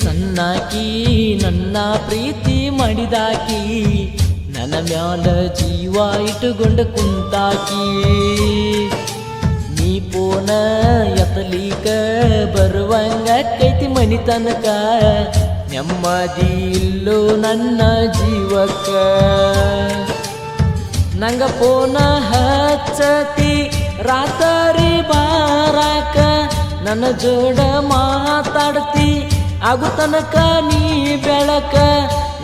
ಸಣ್ಣಾಕಿ ನನ್ನ ಪ್ರೀತಿ ಮಾಡಿದಾಕಿ ನನ್ನ ಮ್ಯಾಲ ಜೀವ ಇಟ್ಟುಕೊಂಡ ಕುಂತಾಕಿ ನೀ ಪೋನ ಎತ್ತಲೀಕ ಬರುವಂಗ ಕೈತಿ ಮನಿ ತನಕ ನೆಮ್ಮದಿ ಇಲ್ಲೋ ನನ್ನ ಜೀವಕ್ಕ ನಂಗ ಪೋನ ಹಚ್ಚತಿ ರಾತ್ರಿ ಬಾರಾಕ ನನ್ನ ಜೋಡ ಮಾತಾಡ್ತಿ ಆಗು ತನಕ ನೀ ಬೆಳಕ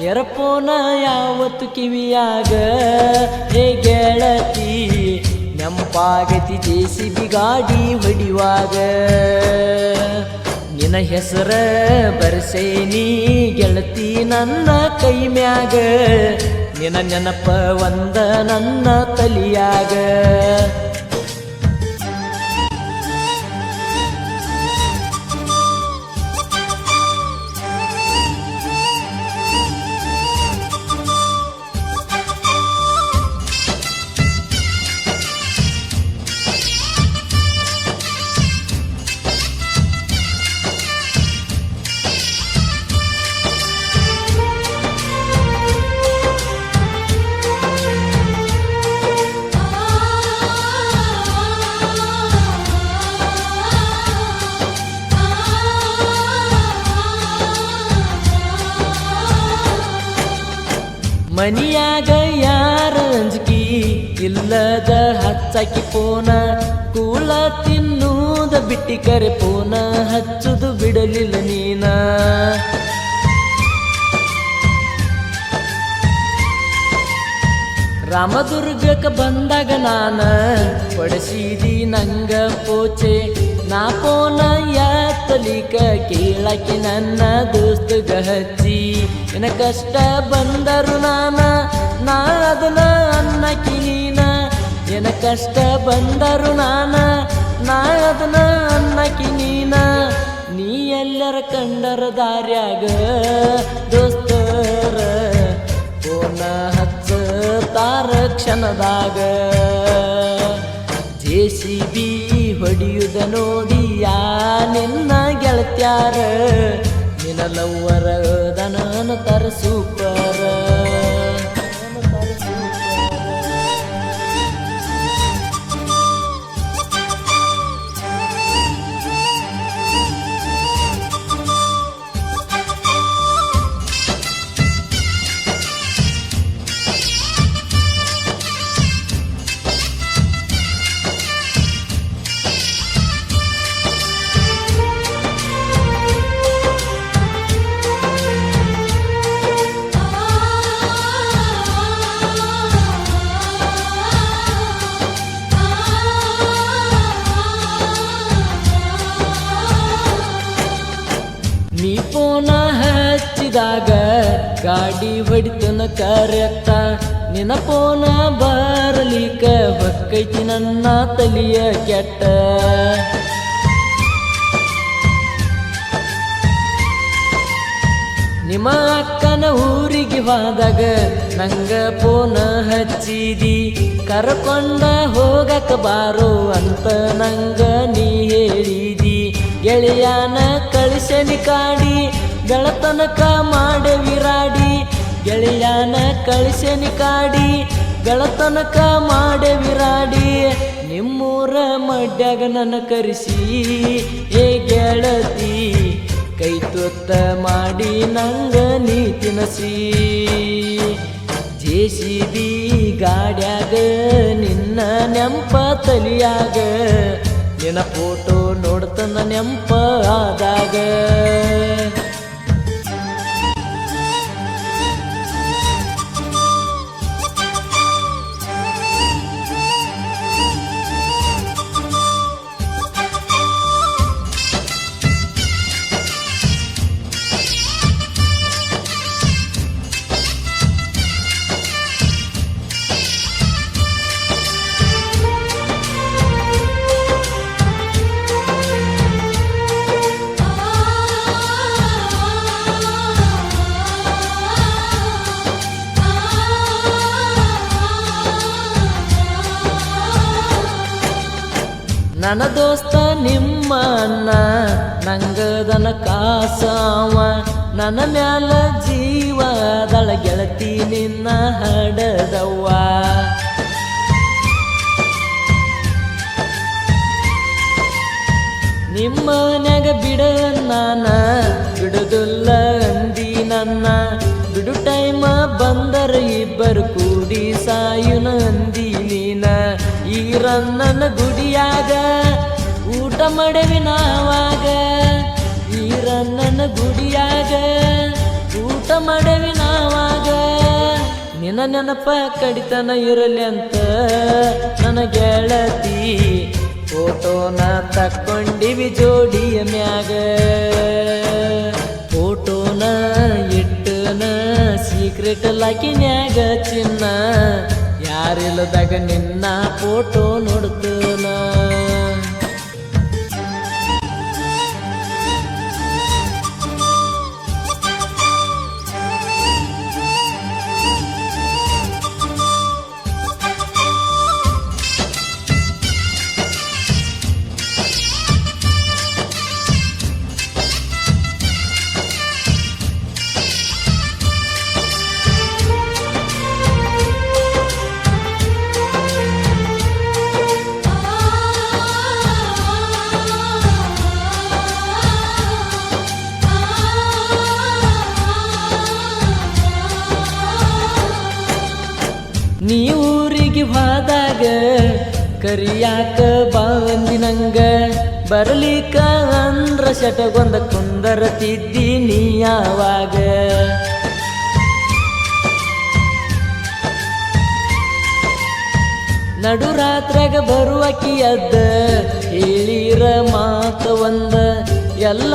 ಎರಪೋನ ಯಾವತ್ತು ಕಿವಿಯಾಗ ಹೇ ಗೆಳತಿ ನೆಂಪಾಗತಿ JCB ಗಾಡಿ ಹೊಡಿವಾಗ ನಿನ್ನ ಹೆಸರ ಬರ್ಸೇನಿ ಗೆಳತಿ ನನ್ನ ಕೈ ಮ್ಯಾಗ ನಿನ್ನ ನೆನಪ ಒಂದ ನನ್ನ ತಲಿಯಾಗ ಮನಿಯಾಗ ಯಾರ ಅಂಜಿಕಿ ಇಲ್ಲದ ಹಚ್ಚಾಕಿ ಪೋನ ಕೂಳ ತಿನ್ನುವುದ ಬಿಟ್ಟಿ ಕರೆ ಪೋನ ಹಚ್ಚುದು ಬಿಡಲಿಲ್ಲ ನೀನ ರಾಮದುರ್ಗಕ್ಕೆ ಬಂದಾಗ ನಾನ ಪಡಿಸಿದಿ ನಂಗ ಪೋಚೆ ನಾ ಪೋನ ಎತ್ತಲಿಕ ಕೇಳಾಕಿ ನನ್ನ ದೋಸ್ತಗ ಹಚ್ಚಿ ಏನ ಕಷ್ಟ ಬಂದರು ನಾ ಅದನ್ನ ಅನ್ನಕಿ ನೀನ ಏನ ಕಷ್ಟ ಬಂದರು ನಾ ಅದನ್ನ ಅನ್ನಕಿ ನೀನ ನೀ ಎಲ್ಲರ ಕಂಡರ ದಾರ್ಯಾಗ ದೋಸ್ತರ ಪೋನ ಹಚ್ಚತಾರ ಕ್ಷಣದಾಗ JCB ಹೊಡಿಯುದ ನೋಡಿ ಯಾ ನಿನ್ನ ಗೆಳತ್ಯಾರ ನಿನ್ನ ಲವ್ವರ ದನನ ತರ ಸೂಪರ ನೀ ಪೋನ ಹಚ್ಚಿದಾಗ ಗಾಡಿ ಹೊಡಿತನ ಕರೆಕ್ಟ ನಿನ್ನ ಪೋನ ಬರಲಿಕ ಹೊಕ್ಕೈತಿ ನನ್ನ ತಲಿಯ ಕೆಟ್ಟ ನಿಮ್ಮ ಅಕ್ಕನ ಊರಿಗೆ ಹೋದಾಗ ನಂಗ ಪೋನ ಹಚ್ಚಿದಿ ಕರ್ಕೊಂಡ ಹೋಗಕ ಬಾರೋ ಅಂತ ನಂಗ ನೀ ಹೇಳಿದಿ ಗೆಳೆಯನ ಕಳಿಸನಿ ಕಾಡಿ ಗಳತನಕ ಮಾಡೆ ವಿರಾಡಿ ಗೆಳೆಯನ ಕಳಿಸನಿ ಕಾಡಿ ಗಳತನಕ ಮಾಡೆ ವಿರಾಡಿ ನಿಮ್ಮೂರ ಮಡ್ಯಾಗ ನನ್ನ ಕರೆಸಿ ಏ ಗೆಳತಿ ಕೈ ತೊತ್ತ ಮಾಡಿ ನಂಗ ನೀ ತಿನಸಿ JCB ಗಾಡ್ಯಾಗ ನಿನ್ನ ನೆಂಪ ತಲಿಯಾಗ ನಿನ್ನ ಫೋಟೋ ನೋಡ್ತನ ನೆಂಪ ಆದಾಗ ನನ್ನ ದೋಸ್ತ ನಿಮ್ಮ ಅಣ್ಣ ನಂಗದನ ಕಾಸಾವ ನನ್ನ ಮ್ಯಾಲ ಜೀವದಳ ಗೆಳತಿ ನಿನ್ನ ಹಡದವ್ವ ನಿಮ್ಮನ್ಯಾಗ ಬಿಡ ನಾನ ಬಿಡುದಿಲ್ಲ ಅಂದಿ ನನ್ನ ಬಿಡು ಟೈಮ ಬಂದರ ಇಬ್ಬರು ಕೂಡಿ ಸಾಯುನ ಅಂದಿ ನೀನ ಈರಣ್ಣನ ಗುಡಿಯಾಗ ಊಟ ಮಾಡವಿ ನಾವಾಗ ಈರಣ್ಣನ ಗುಡಿಯಾಗ ಊಟ ಮಾಡವಿ ನಾವಾಗ ನಿನ್ನ ನೆನಪ ಕಡಿತನ ಇರಲಿ ಅಂತ ನನ್ನ ಗೆಳತಿ ಫೋಟೋನ ತಕ್ಕೊಂಡಿವಿ ಜೋಡಿಯ ಮ್ಯಾಗ ಫೋಟೋನ ಇಟ್ಟನ ಸೀಕ್ರೆಟ್ ಲಾಕಿನ್ಯಾಗ ಚಿನ್ನ ಯಾರಿಲ್ಲದಾಗ ನಿನ್ನ ಫೋಟೋ ನೋಡ್ತನ ನೀ ಊರಿಗೆ ಹೋದಾಗ ಕರಿಯಾಕ ಬಂದಿನಂಗ ಬರಲಿಕ್ಕ ಅಂದ್ರ ಶಟಗೊಂದ ಕುಂದರತಿದ್ದಿ ನೀ ಯಾವಾಗ ನಡು ರಾತ್ರಾಗ ಬರುವಕಿ ಅದ್ದ ಹೇಳಿರ ಮಾತ ಒಂದ ಎಲ್ಲ